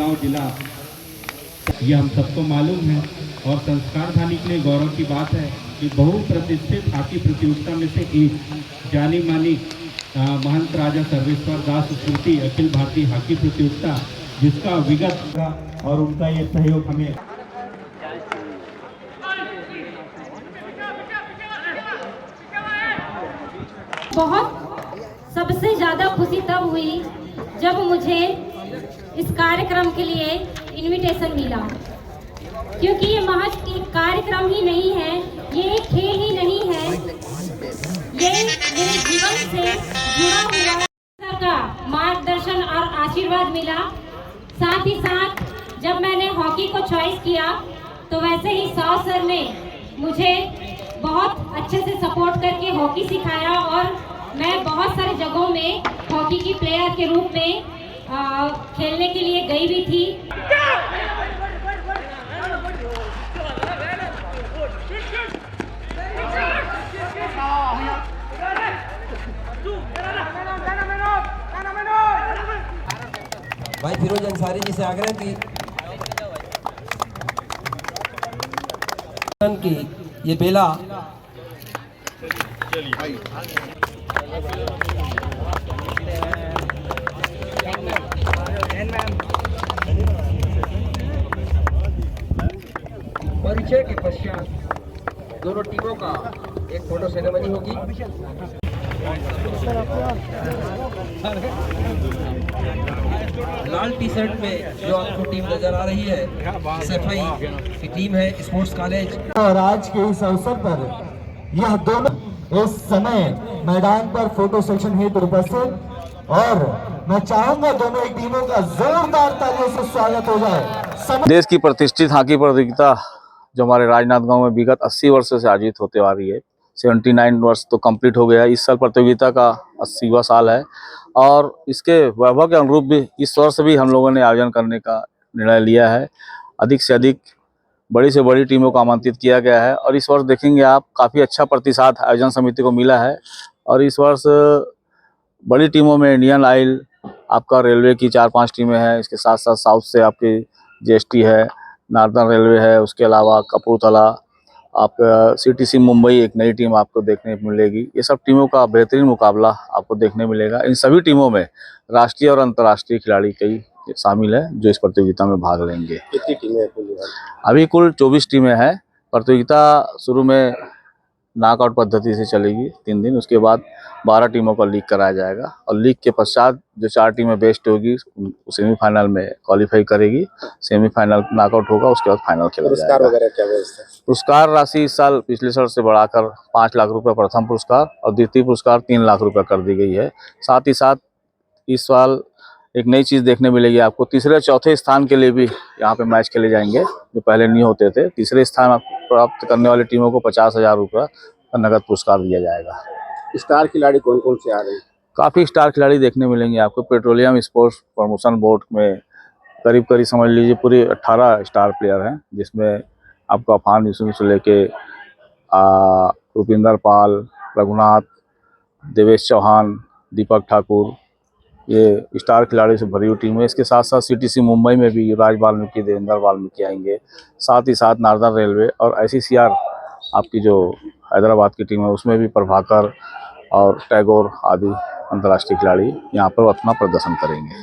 राजनांदगांव जिला, ये हम सबको मालूम है। और संस्कार धानी के लिए गौरव की बात है कि बहुप्रतिष्ठित हॉकी प्रतियोगिता में से एक जानी मानी महंत राजा सर्वेश्वर दास स्मृति अखिल भारतीय हॉकी प्रतियोगिता, जिसका विगत और उनका ये सहयोग हमें बहुत सबसे ज़्यादा खुशी तब हुई जब मुझे इस कार्यक्रम के लिए इनविटेशन मिला, क्योंकि ये महज एक कार्यक्रम ही नहीं है, ये एक खेल ही नहीं है, ये मेरे जीवन से जुड़ा हुआ का मार्गदर्शन और आशीर्वाद मिला। साथ ही साथ जब मैंने हॉकी को चॉइस किया तो वैसे ही साव सर ने मुझे बहुत अच्छे से सपोर्ट करके हॉकी सिखाया और मैं बहुत सारे जगहों में हॉकी की प्लेयर के रूप में खेलने के लिए गई भी थी। भाई फिरोज अंसारी जी से आग्रह की ये बेला परिचय के पश्चात दोनों टीमों का एक फोटो सेरेमनी होगी। लाल टी शर्ट में जो आपको टीम नजर आ रही है, SFI की टीम है, स्पोर्ट्स कॉलेज। और आज के इस अवसर पर यह दोनों इस समय मैदान पर फोटो सेक्शन हेतु उपस्थित, और मैं चाहूंगा दोनों ही टीमों का जोरदार तालियों से स्वागत हो जाए। देश की प्रतिष्ठित हॉकी प्रतियोगिता जो हमारे राजनांदगांव में विगत 80 वर्षों से आयोजित होते आ रही है, 79 वर्ष तो कंप्लीट हो गया है। इस साल प्रतियोगिता का 80वां साल है और इसके वैभव के अनुरूप भी इस वर्ष भी हम लोगों ने आयोजन करने का निर्णय लिया है। अधिक से अधिक बड़ी से बड़ी टीमों को आमंत्रित किया गया है और इस वर्ष देखेंगे आप काफ़ी अच्छा प्रतिसाद आयोजन समिति को मिला है। और इस वर्ष बड़ी टीमों में इंडियन ऑयल, आपका रेलवे की 4-5 टीमें हैं, इसके साथ साथ साउथ से आपकी GST है, नॉर्दर्न रेलवे है, उसके अलावा कपूरथला, आपका CTC मुंबई एक नई टीम आपको देखने को मिलेगी। ये सब टीमों का बेहतरीन मुकाबला आपको देखने मिलेगा। इन सभी टीमों में राष्ट्रीय और अंतर्राष्ट्रीय खिलाड़ी कई शामिल है जो इस प्रतियोगिता में भाग लेंगे। कितनी टीमें? अभी कुल 24 टीमें हैं। प्रतियोगिता शुरू में नॉकआउट पद्धति से चलेगी 3 दिन, उसके बाद 12 टीमों का लीग कराया जाएगा और लीग के पश्चात जो 4 टीमें बेस्ट होगी सेमीफाइनल में क्वालिफाई करेगी, सेमीफाइनल नॉकआउट होगा, उसके बाद फाइनल खेला जाएगा। पुरस्कार वगैरह क्या व्यवस्था है? पुरस्कार राशि इस साल पिछले साल से बढ़ाकर 5 लाख रुपए प्रथम पुरस्कार और द्वितीय पुरस्कार 3 लाख रुपए कर दी गई है। साथ ही साथ इस साल एक नई चीज़ देखने मिलेगी आपको, तीसरे चौथे स्थान के लिए भी यहाँ पे मैच खेले जाएंगे जो पहले नहीं होते थे। तीसरे स्थान प्राप्त करने वाली टीमों को 50,000 रुपये का नगद पुरस्कार दिया जाएगा। स्टार खिलाड़ी कौन कौन से आ रहे हैं? काफ़ी स्टार खिलाड़ी देखने मिलेंगे आपको। पेट्रोलियम स्पोर्ट्स प्रमोशन बोर्ड में करीब समझ लीजिए पूरे 18 स्टार प्लेयर हैं, जिसमें आपको अफान यूसुफ से लेके रुपिंदर पाल, रघुनाथ, देवेश चौहान, दीपक ठाकुर, ये स्टार खिलाड़ी से भरी हुई टीम है। इसके साथ साथ CTC मुंबई में भी राज वाल्मीकि, देवेंद्र वाल्मीकि आएंगे। साथ ही साथ नॉर्दर्न रेलवे और ICCR आपकी जो हैदराबाद की टीम है उसमें भी प्रभाकर और टैगोर आदि अंतर्राष्ट्रीय खिलाड़ी यहाँ पर अपना प्रदर्शन करेंगे।